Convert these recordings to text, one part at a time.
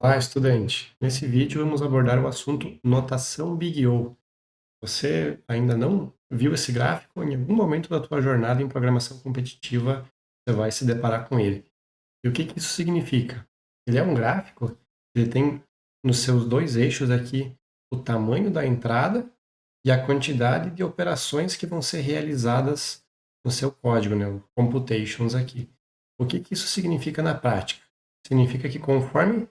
Olá, estudante! Nesse vídeo vamos abordar o assunto notação Big O. Você ainda não viu esse gráfico? Em algum momento da tua jornada em programação competitiva você vai se deparar com ele. E o que que isso significa? Ele é um gráfico, ele tem nos seus dois eixos aqui o tamanho da entrada e a quantidade de operações que vão ser realizadas no seu código, né? O computations aqui. O que que isso significa na prática? Significa que conforme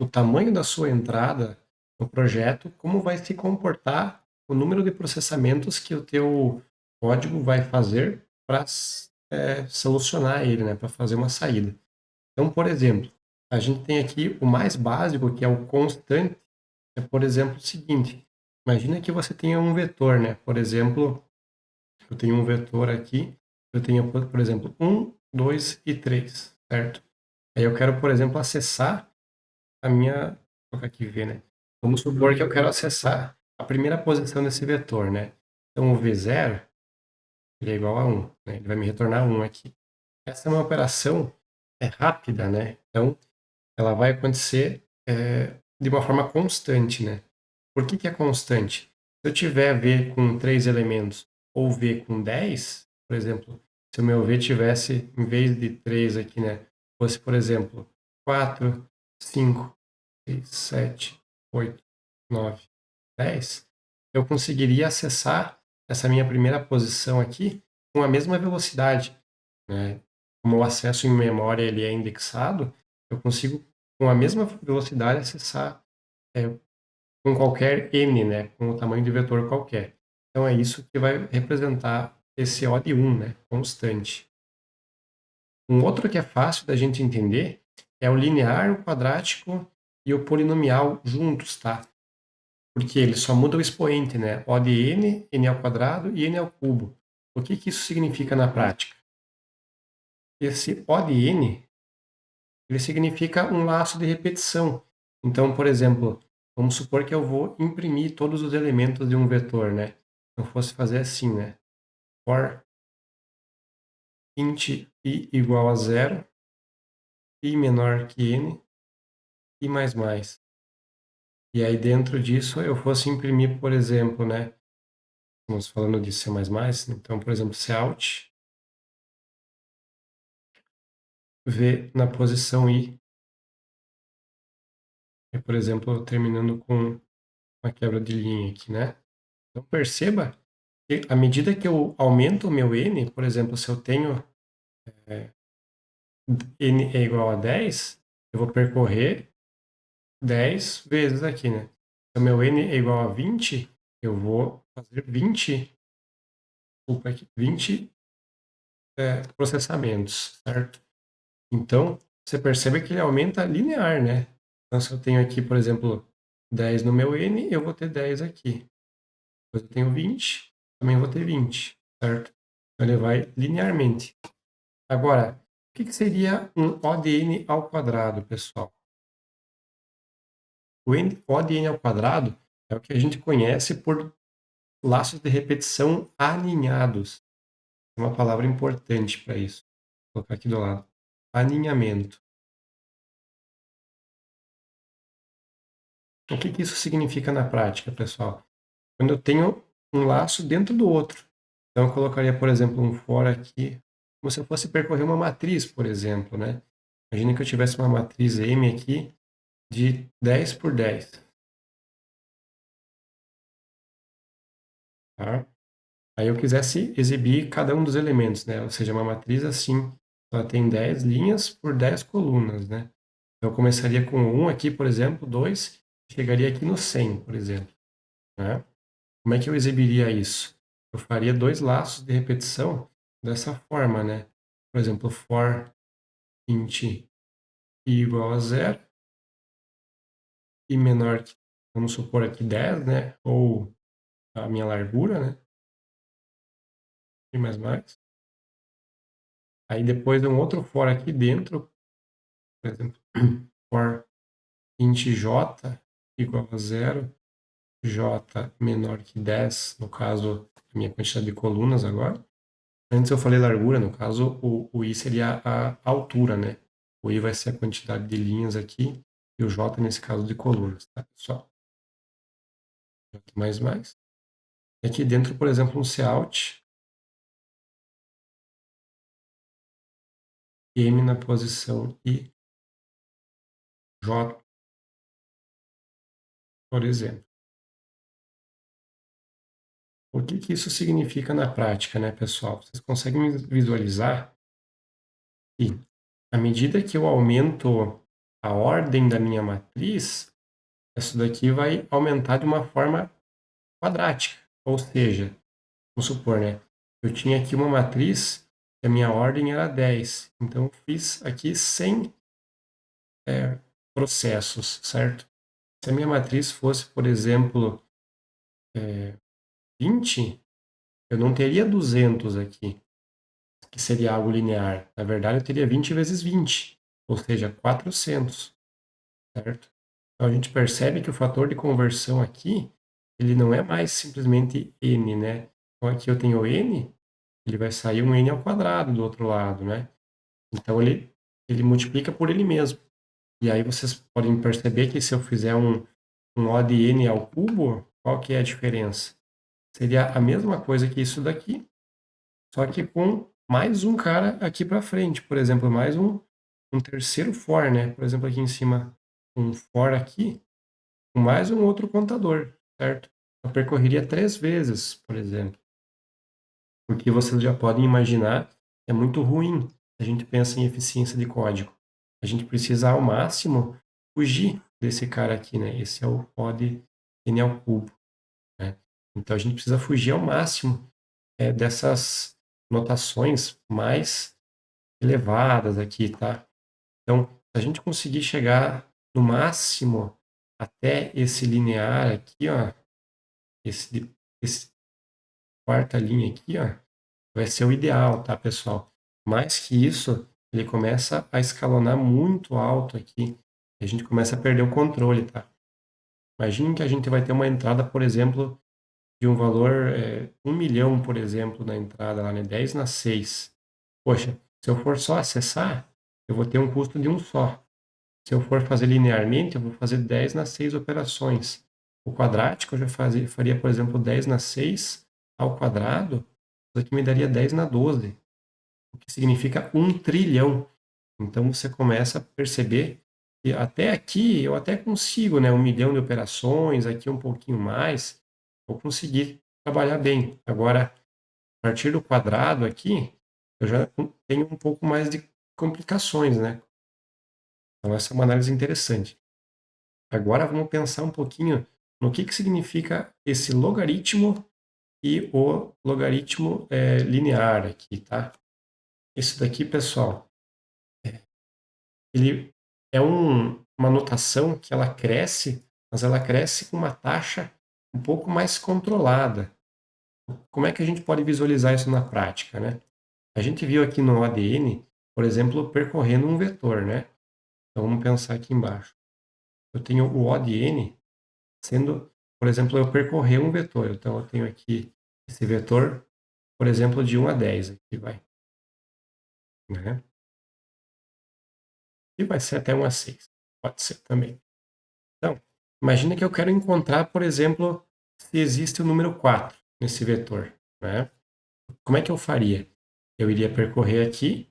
o tamanho da sua entrada no projeto, como vai se comportar o número de processamentos que o teu código vai fazer para solucionar ele, né? Para fazer uma saída. Então, por exemplo, a gente tem aqui o mais básico, que é o constante, é, por exemplo, o seguinte: imagina que você tenha um vetor, né? Por exemplo, eu tenho um vetor aqui, eu tenho, por exemplo, 1, 2 e 3, certo? Aí eu quero, por exemplo, acessar a minha. Vou colocar aqui V, né? Vamos supor que eu quero acessar a primeira posição desse vetor, né? Então o V0 ele é igual a 1, né? Ele vai me retornar 1 aqui. Essa é uma operação rápida, né? Então ela vai acontecer de uma forma constante, né? Por que que é constante? Se eu tiver V com 3 elementos ou V com 10, por exemplo, se o meu V tivesse, em vez de 3 aqui, né, fosse, por exemplo, 4, 5, 6, 7, 8, 9, 10, eu conseguiria acessar essa minha primeira posição aqui com a mesma velocidade, né? Como o acesso em memória ele é indexado, eu consigo com a mesma velocidade acessar é, com qualquer n, né, com o tamanho de vetor qualquer. Então é isso que vai representar esse O de 1, né, constante. Um outro que é fácil da gente entender é o linear, o quadrático e o polinomial juntos, tá? Porque ele só muda o expoente, né? O de n, n ao quadrado e n ao cubo. O que que isso significa na prática? Esse O de n, ele significa um laço de repetição. Então, por exemplo, vamos supor que eu vou imprimir todos os elementos de um vetor, né? Eu fosse fazer assim, né? For int i igual a zero, i menor que n, e mais mais. E aí dentro disso eu fosse imprimir, por exemplo, né? Estamos falando de C++, então, por exemplo, Cout V na posição i, e, por exemplo, terminando com uma quebra de linha aqui, né? Então perceba que à medida que eu aumento o meu n, por exemplo, se eu tenho n é igual a 10, eu vou percorrer 10 vezes aqui, né? Se o meu n é igual a 20, eu vou fazer 20, desculpa aqui, 20 processamentos, certo? Então, você percebe que ele aumenta linear, né? Então, se eu tenho aqui, por exemplo, 10 no meu n, eu vou ter 10 aqui. Depois eu tenho 20, também vou ter 20, certo? Então, ele vai linearmente. Agora, o que que seria um O de n ao quadrado, pessoal? O de n ao quadrado é o que a gente conhece por laços de repetição aninhados. É uma palavra importante para isso. Vou colocar aqui do lado. Aninhamento. O que que isso significa na prática, pessoal? Quando eu tenho um laço dentro do outro. Então, eu colocaria, por exemplo, um for aqui, como se eu fosse percorrer uma matriz, por exemplo, né? Imagina que eu tivesse uma matriz M aqui de 10 por 10, tá? Aí eu quisesse exibir cada um dos elementos, né? Ou seja, uma matriz assim, ela tem 10 linhas por 10 colunas, né? Então, eu começaria com 1 aqui, por exemplo, 2, chegaria aqui no 100, por exemplo, né? Como é que eu exibiria isso? Eu faria dois laços de repetição dessa forma, né? Por exemplo, for int i igual a zero e menor que, vamos supor aqui 10, né? Ou a minha largura, né? E mais mais. Aí depois um outro for aqui dentro, por exemplo, for int j igual a zero, j menor que 10, no caso, a minha quantidade de colunas agora. Antes eu falei largura, no caso o i seria a altura, né? O i vai ser a quantidade de linhas aqui, e o J nesse caso de colunas, tá, pessoal? J++. E aqui dentro, por exemplo, um Cout, M na posição I, J, por exemplo. O que que isso significa na prática, né, pessoal? Vocês conseguem visualizar que, à medida que eu aumento a ordem da minha matriz, isso daqui vai aumentar de uma forma quadrática. Ou seja, vamos supor, né? Eu tinha aqui uma matriz que a minha ordem era 10. Então, eu fiz aqui 100 processos, certo? Se a minha matriz fosse, por exemplo, 20, eu não teria 200 aqui, que seria algo linear. Na verdade, eu teria 20 vezes 20, ou seja, 400, certo? Então, a gente percebe que o fator de conversão aqui, ele não é mais simplesmente n, né? Então, aqui eu tenho n, ele vai sair um n ao quadrado do outro lado, né? Então, ele multiplica por ele mesmo. E aí vocês podem perceber que se eu fizer um O de n ao cubo, qual que é a diferença? Seria a mesma coisa que isso daqui, só que com mais um cara aqui para frente. Por exemplo, mais um terceiro for, né? Por exemplo, aqui em cima, um for aqui, com mais um outro contador, certo? Eu percorreria 3 vezes, por exemplo. Porque vocês já podem imaginar que é muito ruim se a gente pensa em eficiência de código. A gente precisa, ao máximo, fugir desse cara aqui, né? Esse é o pod n ao cubo, né? Então, a gente precisa fugir ao máximo dessas notações mais elevadas aqui, tá? Então, se a gente conseguir chegar no máximo até esse linear aqui, ó, esse quarta linha aqui, ó, vai ser o ideal, tá, pessoal? Mais que isso, ele começa a escalonar muito alto aqui. E a gente começa a perder o controle, tá? Imaginem que a gente vai ter uma entrada, por exemplo, de um valor 1 milhão, por exemplo, na entrada lá, né? 10 na 6. Poxa, se eu for só acessar, eu vou ter um custo de um só. Se eu for fazer linearmente, eu vou fazer 10 nas 6 operações. O quadrático eu já faria, por exemplo, 10 na 6 ao quadrado, isso aqui me daria 10 na 12, o que significa 1 trilhão. Então você começa a perceber que até aqui eu até consigo, né, 1 milhão de operações, aqui um pouquinho mais, vou conseguir trabalhar bem. Agora, a partir do quadrado aqui, eu já tenho um pouco mais de complicações, né? Então essa é uma análise interessante. Agora vamos pensar um pouquinho no que significa esse logaritmo e o logaritmo linear aqui, tá? Isso daqui, pessoal, ele é uma notação que ela cresce, mas ela cresce com uma taxa um pouco mais controlada. Como é que a gente pode visualizar isso na prática, né? A gente viu aqui no ADN, por exemplo, percorrendo um vetor, né? Então vamos pensar aqui embaixo. Eu tenho o O de n sendo, por exemplo, eu percorrer um vetor. Então eu tenho aqui esse vetor, por exemplo, de 1 a 10 aqui vai, né? E vai ser até 1 a 6. Pode ser também. Então, imagina que eu quero encontrar, por exemplo, se existe o número 4 nesse vetor, né? Como é que eu faria? Eu iria percorrer aqui,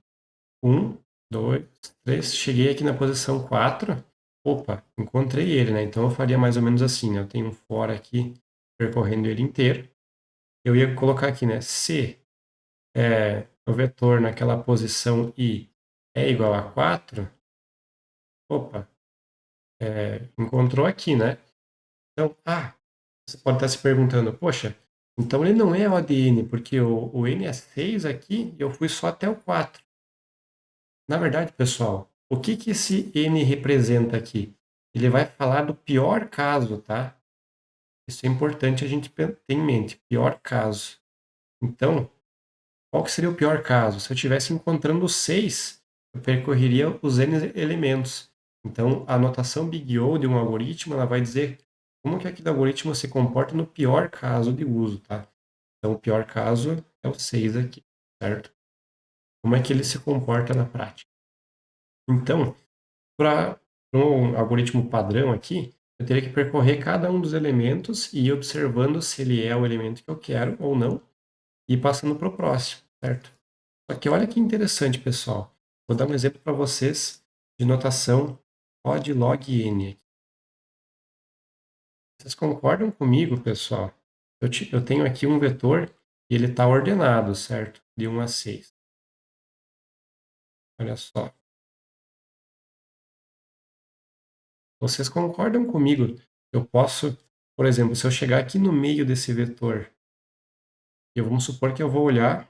1, 2, 3, cheguei aqui na posição 4, opa, encontrei ele, né? Então eu faria mais ou menos assim, né? Eu tenho um for aqui percorrendo ele inteiro. Eu ia colocar aqui, né? Se o vetor naquela posição i é igual a 4, opa, encontrou aqui, né? Então, você pode estar se perguntando, poxa, então ele não é o ADN, porque o N é 6 aqui e eu fui só até o 4. Na verdade, pessoal, o que que esse N representa aqui? Ele vai falar do pior caso, tá? Isso é importante a gente ter em mente, pior caso. Então, qual que seria o pior caso? Se eu estivesse encontrando 6, eu percorreria os N elementos. Então, a notação Big O de um algoritmo, ela vai dizer como que aquele algoritmo se comporta no pior caso de uso, tá? Então, o pior caso é o 6 aqui, certo? Como é que ele se comporta na prática? Então, para um algoritmo padrão aqui, eu teria que percorrer cada um dos elementos e ir observando se ele é o elemento que eu quero ou não, e ir passando para o próximo, certo? Só que olha que interessante, pessoal. Vou dar um exemplo para vocês de notação odd log n. Vocês concordam comigo, pessoal? Eu tenho aqui um vetor e ele está ordenado, certo? De 1 a 6. Olha só. Vocês concordam comigo? Eu posso, por exemplo, se eu chegar aqui no meio desse vetor, e vamos supor que eu vou olhar,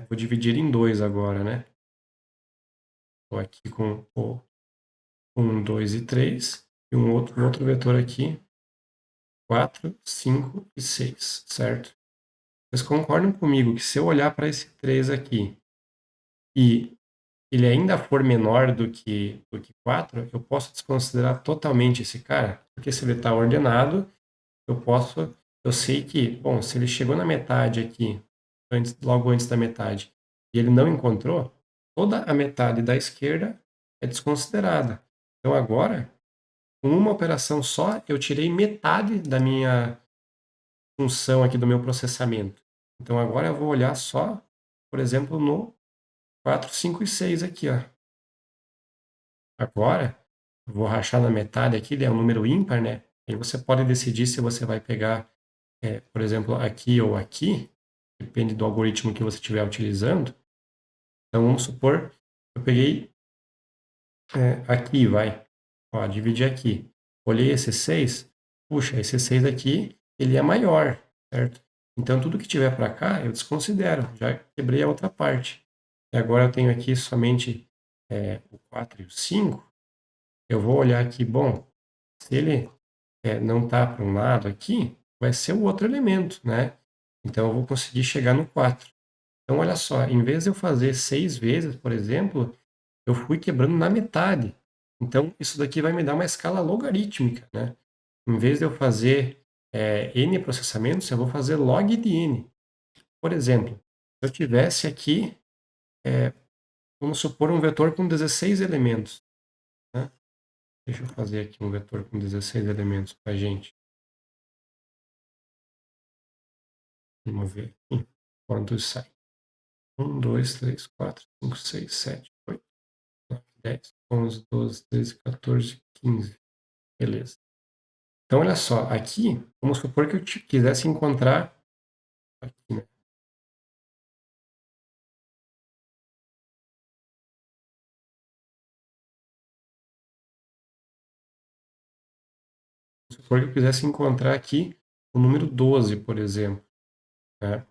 vou dividir em dois agora, né? Estou aqui com o 1, 2 e 3, e um outro vetor aqui, 4, 5 e 6, certo? Vocês concordam comigo que se eu olhar para esse 3 aqui e ele ainda for menor do que 4, eu posso desconsiderar totalmente esse cara? Porque se ele está ordenado, eu sei que, bom, se ele chegou na metade aqui, logo antes da metade, e ele não encontrou, toda a metade da esquerda é desconsiderada. Então agora, com uma operação só, eu tirei metade da minha função aqui do meu processamento. Então agora eu vou olhar só, por exemplo, no 4, 5 e 6 aqui, ó. Agora, eu vou rachar na metade aqui, ele é um número ímpar, né? Aí você pode decidir se você vai pegar, por exemplo, aqui ou aqui, depende do algoritmo que você estiver utilizando. Então vamos supor, eu peguei aqui, vai, ó, dividi aqui. Olhei esse 6, puxa, esse 6 aqui, ele é maior, certo? Então tudo que tiver para cá, eu desconsidero, já quebrei a outra parte. E agora eu tenho aqui somente o 4 e o 5. Eu vou olhar aqui, bom, se ele não está para um lado aqui, vai ser o outro elemento, né? Então eu vou conseguir chegar no 4. Então olha só, em vez de eu fazer 6 vezes, por exemplo, eu fui quebrando na metade. Então isso daqui vai me dar uma escala logarítmica, né? Em vez de eu fazer n processamentos, eu vou fazer log de n. Por exemplo, se eu tivesse aqui, vamos supor um vetor com 16 elementos, né? Deixa eu fazer aqui um vetor com 16 elementos para a gente. Vamos ver aqui quantos sai. 1, 2, 3, 4, 5, 6, 7, 8, 9, 10, 11, 12, 13, 14, 15. Beleza. Então, olha só, aqui, vamos supor que eu quisesse encontrar, aqui, né? Vamos supor que eu quisesse encontrar aqui o número 12, por exemplo, né?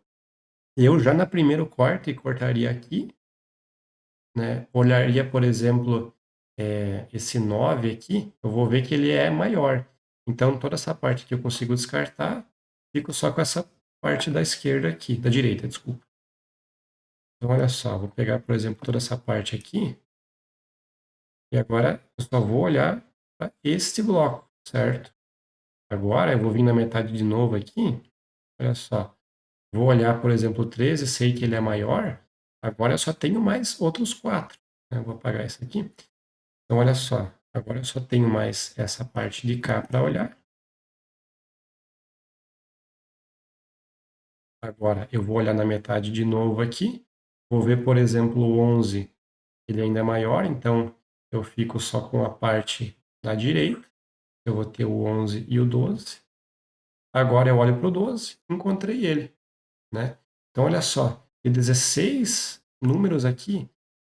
Eu já na primeiro corte cortaria aqui, né? Olharia, por exemplo, esse 9 aqui, eu vou ver que ele é maior. Então, toda essa parte que eu consigo descartar, fico só com essa parte da esquerda aqui, da direita, desculpa. Então, olha só, vou pegar, por exemplo, toda essa parte aqui, e agora eu só vou olhar para este bloco, certo? Agora eu vou vir na metade de novo aqui, olha só, vou olhar, por exemplo, o 13, sei que ele é maior, agora eu só tenho mais outros 4. Eu vou apagar isso aqui. Então, olha só, agora eu só tenho mais essa parte de cá para olhar. Agora eu vou olhar na metade de novo aqui, vou ver, por exemplo, o 11, ele ainda é maior, então eu fico só com a parte da direita, eu vou ter o 11 e o 12. Agora eu olho para o 12, encontrei ele, né? Então olha só, de 16 números aqui,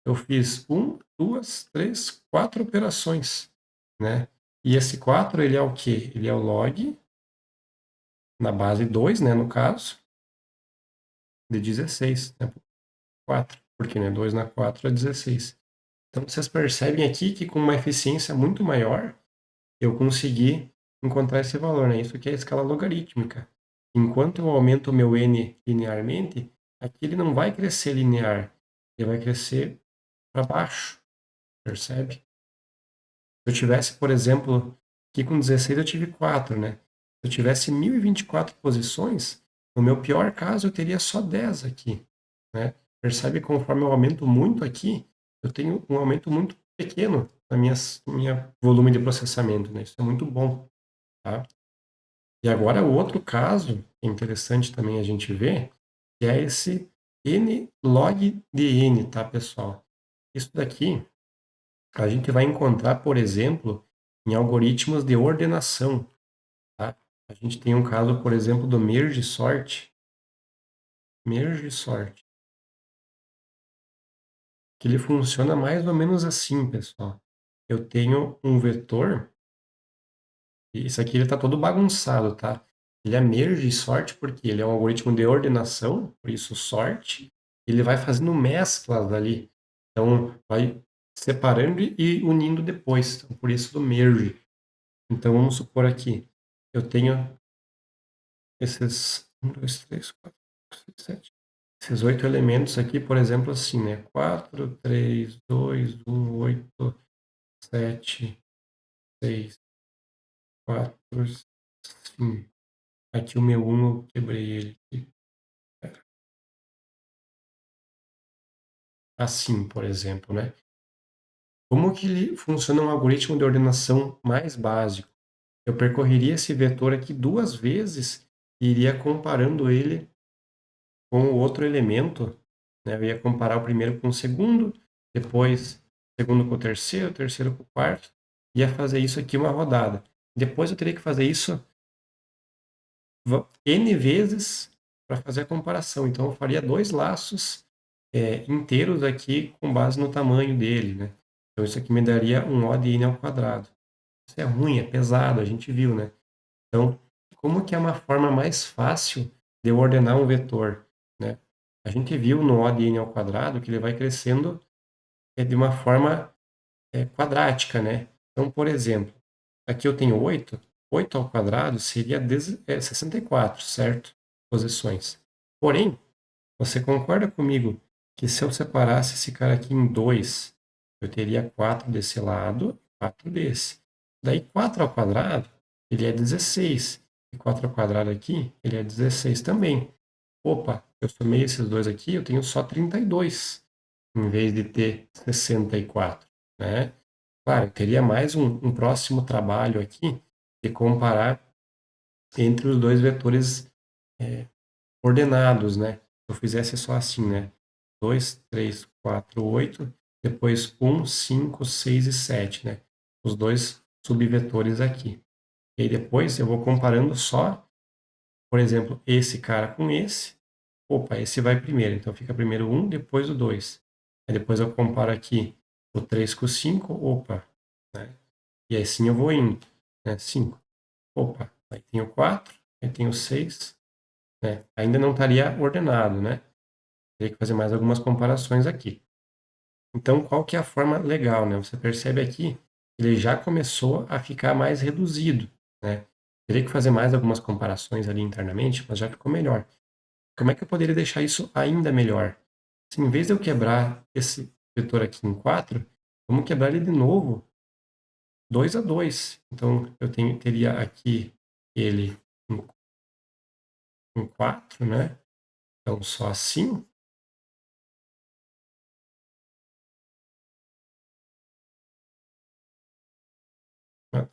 eu fiz 1, 2, 3, 4 operações, né? E esse 4, ele é o quê? Ele é o log na base 2, né, no caso, de 16, né? 4, porque né, 2 na 4 é 16. Então vocês percebem aqui que com uma eficiência muito maior, eu consegui encontrar esse valor, né? Isso aqui é a escala logarítmica. Enquanto eu aumento o meu n linearmente, aqui ele não vai crescer linear, ele vai crescer para baixo, percebe? Se eu tivesse, por exemplo, aqui com 16 eu tive 4, né? Se eu tivesse 1024 posições, no meu pior caso eu teria só 10 aqui, né? Percebe que conforme eu aumento muito aqui, eu tenho um aumento muito pequeno na minha volume de processamento, né? Isso é muito bom, tá? E agora o outro caso, que é interessante também a gente ver, que é esse n log de n, tá, pessoal? Isso daqui a gente vai encontrar, por exemplo, em algoritmos de ordenação, tá? A gente tem um caso, por exemplo, do merge sort, que ele funciona mais ou menos assim, pessoal. Eu tenho um vetor, e isso aqui ele está todo bagunçado, tá? Ele é merge sort porque ele é um algoritmo de ordenação, por isso sort, ele vai fazendo mesclas ali. Então, vai separando e unindo depois, então, por isso do merge. Então, vamos supor aqui, eu tenho esses 1, 2, 3, 4, 5, 6, 7. Esses 8 elementos aqui, por exemplo, assim, né? 4, 3, 2, 1, 8, 7, 6, 4, 5. Aqui o meu 1 eu quebrei ele aqui. Assim, por exemplo, né? Como que ele funciona um algoritmo de ordenação mais básico? Eu percorreria esse vetor aqui 2 vezes e iria comparando ele com o outro elemento, né? Eu ia comparar o primeiro com o segundo, depois o segundo com o terceiro com o quarto, ia fazer isso aqui uma rodada. Depois eu teria que fazer isso N vezes para fazer a comparação. Então eu faria 2 laços inteiros aqui com base no tamanho dele, né? Então isso aqui me daria um O de N ao quadrado. Isso é ruim, é pesado, a gente viu, né? Então, como que é uma forma mais fácil de eu ordenar um vetor, né? A gente viu no O de n ao quadrado que ele vai crescendo de uma forma quadrática, né? Então, por exemplo, aqui eu tenho 8, 8 ao quadrado seria 64, certo? Posições. Porém, você concorda comigo que se eu separasse esse cara aqui em 2, eu teria 4 desse lado, 4 desse. Daí 4 ao quadrado, ele é 16. E 4 ao quadrado aqui, ele é 16 também. Opa, eu somei esses dois aqui, eu tenho só 32, em vez de ter 64, né? Claro, eu teria mais um próximo trabalho aqui de comparar entre os dois vetores ordenados, né? Se eu fizesse só assim, né? 2, 3, 4, 8, depois 1, 5, 6 e 7, né? Os dois subvetores aqui. E aí depois eu vou comparando só, por exemplo, esse cara com esse. Opa, esse vai primeiro, então fica primeiro 1, depois o 2. Aí depois eu comparo aqui o 3 com o 5, opa, né? E assim eu vou indo, né? 5, opa, aí tem o 4, aí tem o 6, né? Ainda não estaria ordenado, né? Teria que fazer mais algumas comparações aqui. Então, qual que é a forma legal, né? Você percebe aqui, ele já começou a ficar mais reduzido, né? Teria que fazer mais algumas comparações ali internamente, mas já ficou melhor. Como é que eu poderia deixar isso ainda melhor? Se em vez de eu quebrar esse vetor aqui em 4, vamos quebrar ele de novo 2 a 2. Então, teria aqui ele em 4, né? Então, só assim.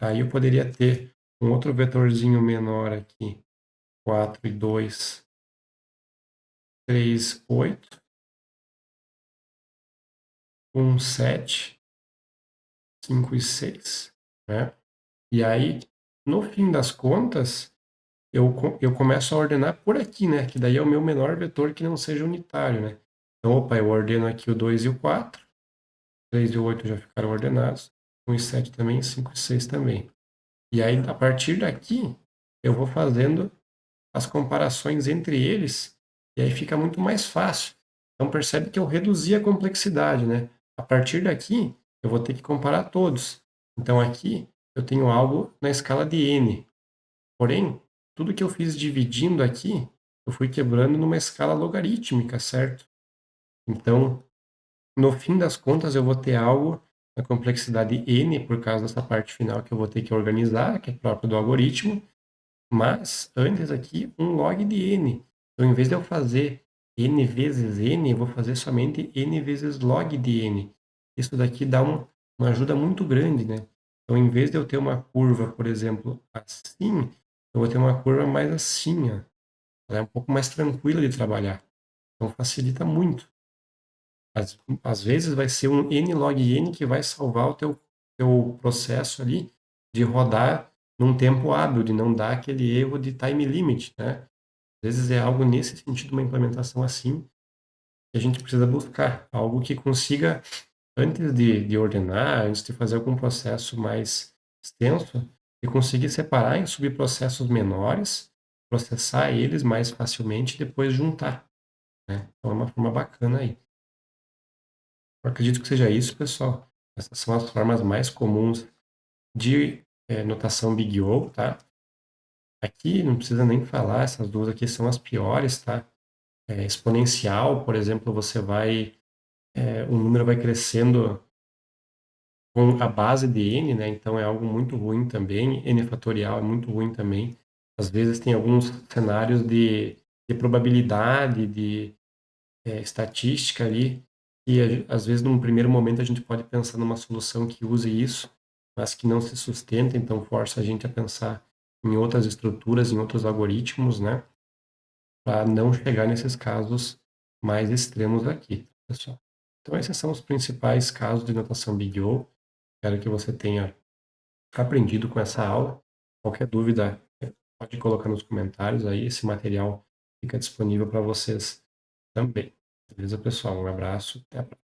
Aí eu poderia ter um outro vetorzinho menor aqui, 4 e 2, 3, 8, 1, 7, 5 e 6, né? E aí, no fim das contas, eu começo a ordenar por aqui, né? Que daí é o meu menor vetor que não seja unitário, né? Então, opa, eu ordeno aqui o 2 e o 4, 3 e o 8 já ficaram ordenados, 1 e 7 também, 5 e 6 também. E aí, a partir daqui, eu vou fazendo as comparações entre eles, e aí fica muito mais fácil. Então percebe que eu reduzi a complexidade, né? A partir daqui, eu vou ter que comparar todos. Então aqui eu tenho algo na escala de n. Porém, tudo que eu fiz dividindo aqui, eu fui quebrando numa escala logarítmica, certo? Então, no fim das contas, eu vou ter algo na complexidade n, por causa dessa parte final que eu vou ter que organizar, que é próprio do algoritmo, mas antes aqui, um log de n. Então, em vez de eu fazer n vezes n, eu vou fazer somente n vezes log de n. Isso daqui dá uma ajuda muito grande, né? Então, em vez de eu ter uma curva, por exemplo, assim, eu vou ter uma curva mais assim, ó. Ela é um pouco mais tranquila de trabalhar. Então, facilita muito. Às vezes vai ser um n log n que vai salvar o teu processo ali de rodar num tempo hábil, de não dar aquele erro de time limit, né? Às vezes é algo nesse sentido, uma implementação assim, que a gente precisa buscar. Algo que consiga, antes de ordenar, antes de fazer algum processo mais extenso, e conseguir separar em subprocessos menores, processar eles mais facilmente e depois juntar, né? Então é uma forma bacana aí. Eu acredito que seja isso, pessoal. Essas são as formas mais comuns de notação Big O, tá? Aqui não precisa nem falar, essas duas aqui são as piores, tá? Exponencial, por exemplo, o número vai crescendo com a base de n, né? Então é algo muito ruim também. N fatorial é muito ruim também. Às vezes tem alguns cenários de probabilidade, de estatística ali, e às vezes num primeiro momento a gente pode pensar numa solução que use isso, mas que não se sustenta, então força a gente a pensar em outras estruturas, em outros algoritmos, né, para não chegar nesses casos mais extremos aqui, pessoal. Então esses são os principais casos de notação Big O. Espero que você tenha aprendido com essa aula. Qualquer dúvida, pode colocar nos comentários aí, esse material fica disponível para vocês também. Beleza, pessoal? Um abraço, até a próxima.